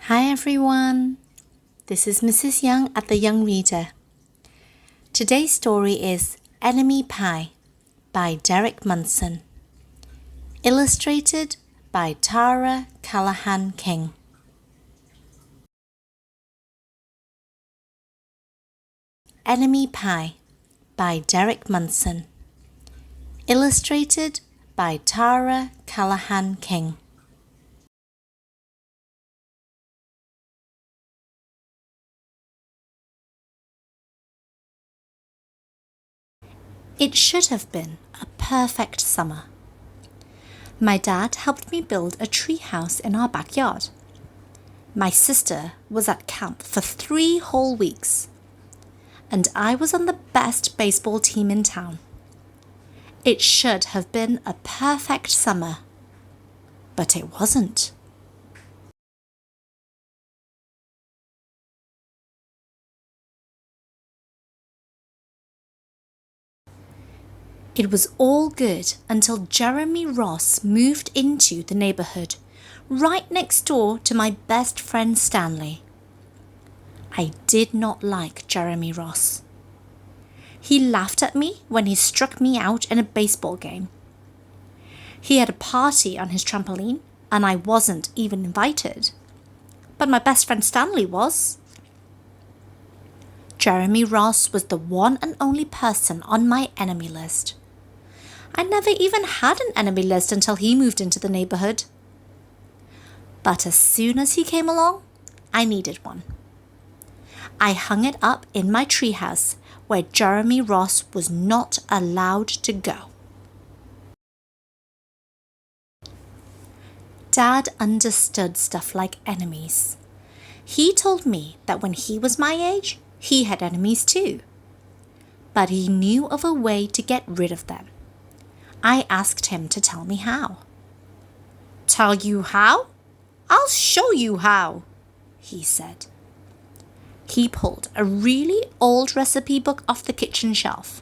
Hi everyone, this is Mrs. Young at the Young Reader. Today's story is Enemy Pie by Derek Munson. Illustrated by Tara Callahan King. Enemy Pie by Derek Munson. Illustrated by Tara Callahan King. It should have been a perfect summer. My dad helped me build a tree house in our backyard. My sister was at camp for 3 whole weeks, and I was on the best baseball team in town. It should have been a perfect summer, but it wasn't. It was all good until Jeremy Ross moved into the neighborhood, right next door to my best friend Stanley. I did not like Jeremy Ross. He laughed at me when he struck me out in a baseball game. He had a party on his trampoline, and I wasn't even invited. But my best friend Stanley was. Jeremy Ross was the one and only person on my enemy list. I never even had an enemy list until he moved into the neighborhood. But as soon as he came along, I needed one. I hung it up in my treehouse where Jeremy Ross was not allowed to go. Dad understood stuff like enemies. He told me that when he was my age, he had enemies too. But he knew of a way to get rid of them. I asked him to tell me how. "Tell you how? I'll show you how," he said. He pulled a really old recipe book off the kitchen shelf.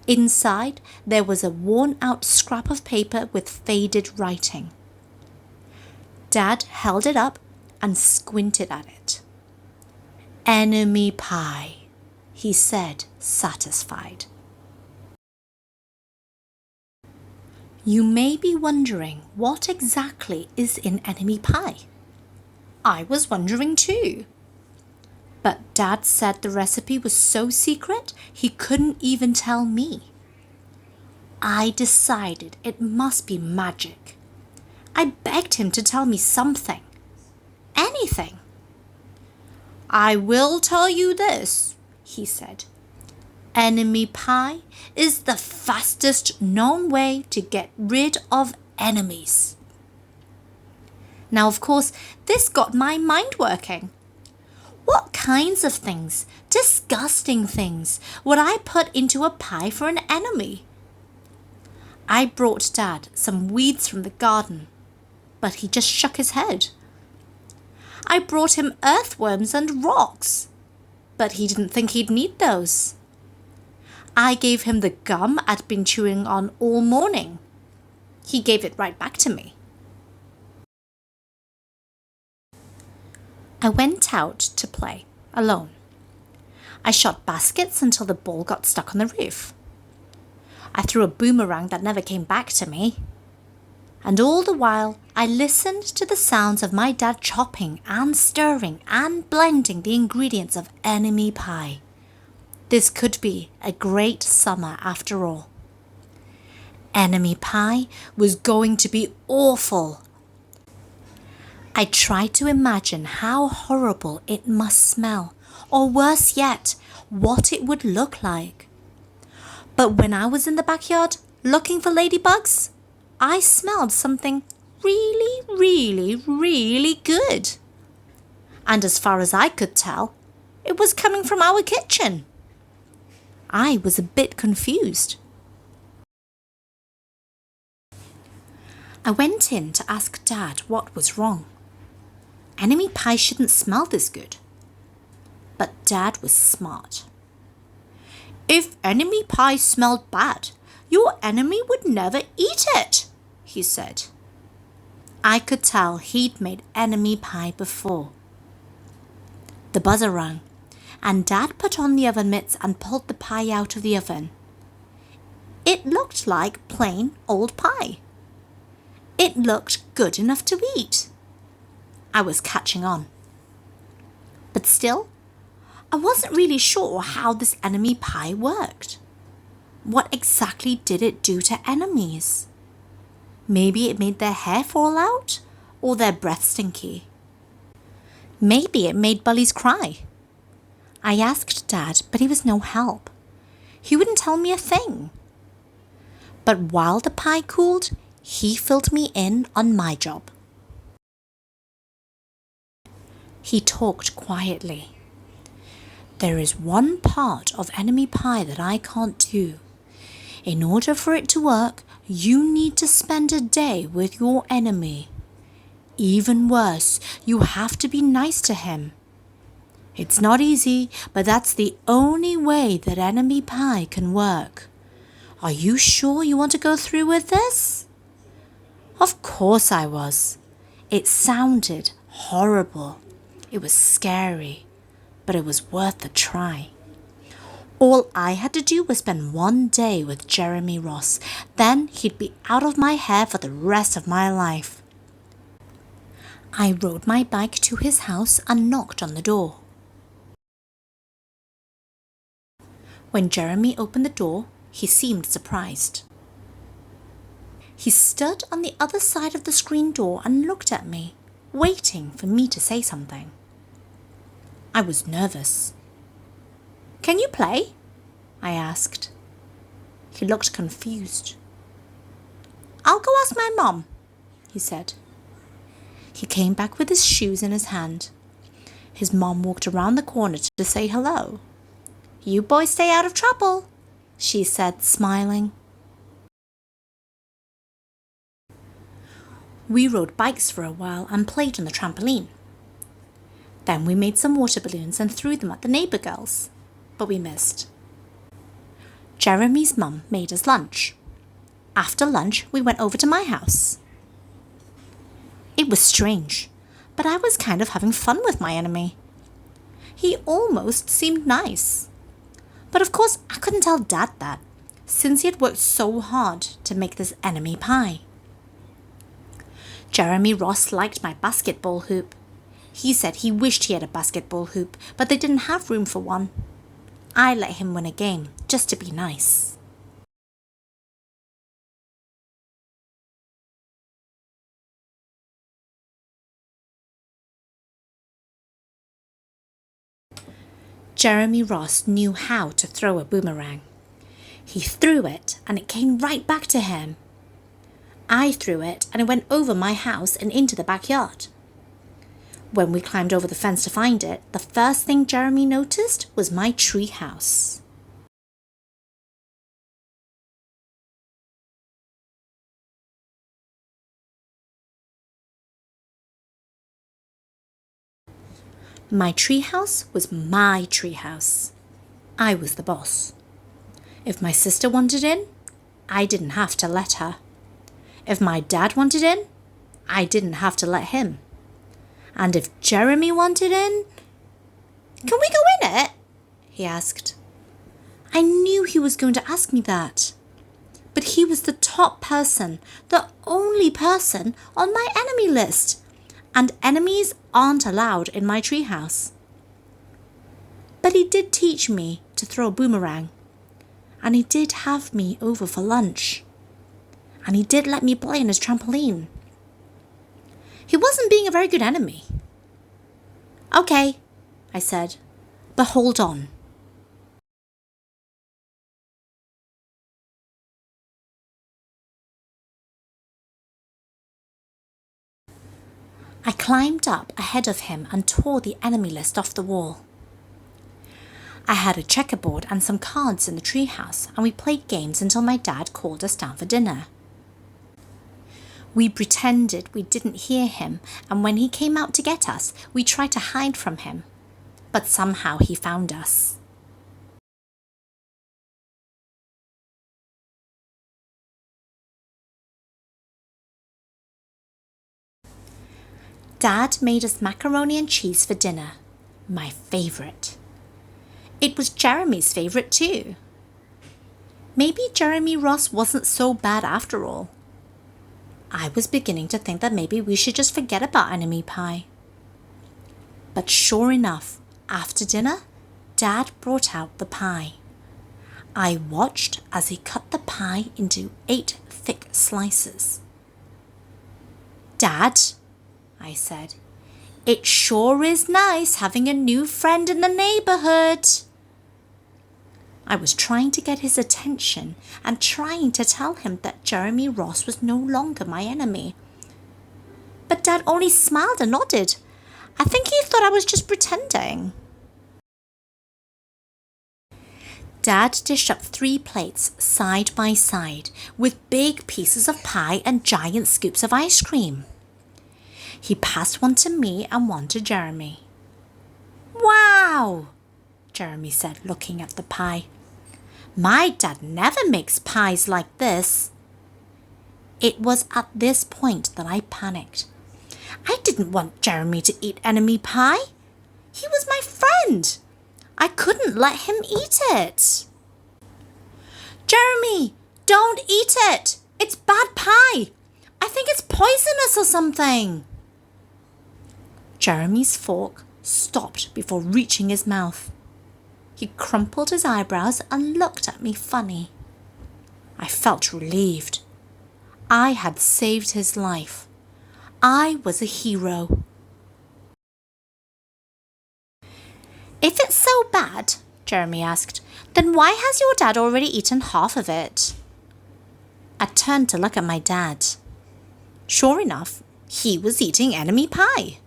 Inside, there was a worn-out scrap of paper with faded writing. Dad held it up and squinted at it. "Enemy pie," he said, satisfied. You may be wondering what exactly is in enemy pie. I was wondering too. But Dad said the recipe was so secret he couldn't even tell me. I decided it must be magic. I begged him to tell me something. Anything. "I will tell you this," he said. "Enemy pie is the fastest known way to get rid of enemies." Now, of course, this got my mind working. What kinds of things, disgusting things, would I put into a pie for an enemy? I brought Dad some weeds from the garden, but he just shook his head. I brought him earthworms and rocks, but he didn't think he'd need those. I gave him the gum I'd been chewing on all morning. He gave it right back to me. I went out to play, alone. I shot baskets until the ball got stuck on the roof. I threw a boomerang that never came back to me. And all the while, I listened to the sounds of my dad chopping and stirring and blending the ingredients of enemy pie. This could be a great summer after all. Enemy pie was going to be awful. I tried to imagine how horrible it must smell, or worse yet, what it would look like. But when I was in the backyard looking for ladybugs, I smelled something really good. And as far as I could tell, it was coming from our kitchen. I was a bit confused. I went in to ask Dad what was wrong. Enemy pie shouldn't smell this good. But Dad was smart. "If enemy pie smelled bad, your enemy would never eat it," he said. I could tell he'd made enemy pie before. The buzzer rang, and Dad put on the oven mitts and pulled the pie out of the oven. It looked like plain old pie. It looked good enough to eat. I was catching on. But still, I wasn't really sure how this enemy pie worked. What exactly did it do to enemies? Maybe it made their hair fall out or their breath stinky. Maybe it made bullies cry. I asked Dad, but he was no help. He wouldn't tell me a thing. But while the pie cooled, he filled me in on my job. He talked quietly. There is one part of enemy pie that I can't do. In order for it to work, you need to spend a day with your enemy. Even worse, you have to be nice to him. It's not easy, but that's the only way that enemy pie can work. Are you sure you want to go through with this? Of course I was. It sounded horrible. It was scary, but it was worth the try. All I had to do was spend one day with Jeremy Ross. Then he'd be out of my hair for the rest of my life. I rode my bike to his house and knocked on the door. When Jeremy opened the door, he seemed surprised. He stood on the other side of the screen door and looked at me, waiting for me to say something. I was nervous. "Can you play?" I asked. He looked confused. "I'll go ask my mom," he said. He came back with his shoes in his hand. His mom walked around the corner to say hello. "You boys stay out of trouble," she said, smiling. We rode bikes for a while and played on the trampoline. Then we made some water balloons and threw them at the neighbour girls, but we missed. Jeremy's mum made us lunch. After lunch, we went over to my house. It was strange, but I was kind of having fun with my enemy. He almost seemed nice. But of course, I couldn't tell Dad that, since he had worked so hard to make this enemy pie. Jeremy Ross liked my basketball hoop. He said he wished he had a basketball hoop, but they didn't have room for one. I let him win a game, just to be nice. Jeremy Ross knew how to throw a boomerang. He threw it and it came right back to him. I threw it and it went over my house and into the backyard. When we climbed over the fence to find it, the first thing Jeremy noticed was my tree house. My treehouse was my treehouse. I was the boss. If my sister wanted in, I didn't have to let her. If my dad wanted in, I didn't have to let him. And if Jeremy wanted in, "Can we go in it?" he asked. I knew he was going to ask me that. But he was the top person, the only person on my enemy list. And enemies aren't allowed in my treehouse. But he did teach me to throw a boomerang. And he did have me over for lunch. And he did let me play on his trampoline. He wasn't being a very good enemy. "Okay," I said, "but hold on." I climbed up ahead of him and tore the enemy list off the wall. I had a checkerboard and some cards in the treehouse, and we played games until my dad called us down for dinner. We pretended we didn't hear him, and when he came out to get us, we tried to hide from him. But somehow he found us. Dad made us macaroni and cheese for dinner, my favourite. It was Jeremy's favourite too. Maybe Jeremy Ross wasn't so bad after all. I was beginning to think that maybe we should just forget about enemy pie. But sure enough, after dinner, Dad brought out the pie. I watched as he cut the pie into 8 thick slices. "Dad," I said, "it sure is nice having a new friend in the neighbourhood." I was trying to get his attention and trying to tell him that Jeremy Ross was no longer my enemy. But Dad only smiled and nodded. I think he thought I was just pretending. Dad dished up 3 plates side by side with big pieces of pie and giant scoops of ice cream. He passed one to me and one to Jeremy. "Wow!" Jeremy said, looking at the pie. "My dad never makes pies like this." It was at this point that I panicked. I didn't want Jeremy to eat enemy pie. He was my friend. I couldn't let him eat it. "Jeremy, don't eat it. It's bad pie. I think it's poisonous or something." Jeremy's fork stopped before reaching his mouth. He crumpled his eyebrows and looked at me funny. I felt relieved. I had saved his life. I was a hero. "If it's so bad," Jeremy asked, "then why has your dad already eaten half of it?" I turned to look at my dad. Sure enough, he was eating enemy pie.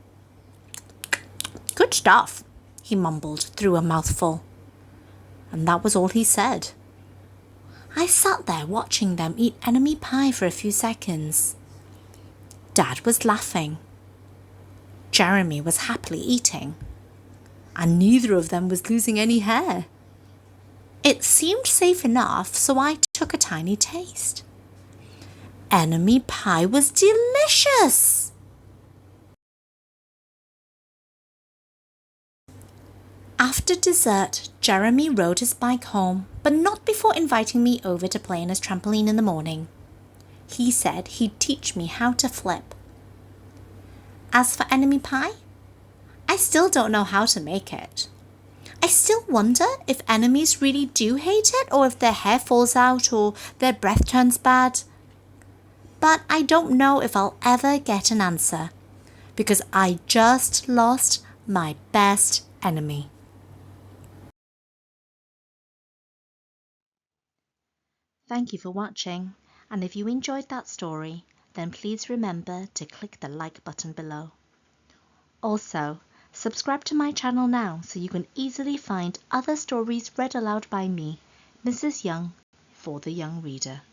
"Good stuff," he mumbled through a mouthful. And that was all he said. I sat there watching them eat enemy pie for a few seconds. Dad was laughing. Jeremy was happily eating. And neither of them was losing any hair. It seemed safe enough, so I took a tiny taste. Enemy pie was delicious! After dessert, Jeremy rode his bike home, but not before inviting me over to play on his trampoline in the morning. He said he'd teach me how to flip. As for enemy pie, I still don't know how to make it. I still wonder if enemies really do hate it, or if their hair falls out or their breath turns bad. But I don't know if I'll ever get an answer, because I just lost my best enemy. Thank you for watching, and if you enjoyed that story, then please remember to click the like button below. Also, subscribe to my channel now so you can easily find other stories read aloud by me, Mrs. Young, for the young reader.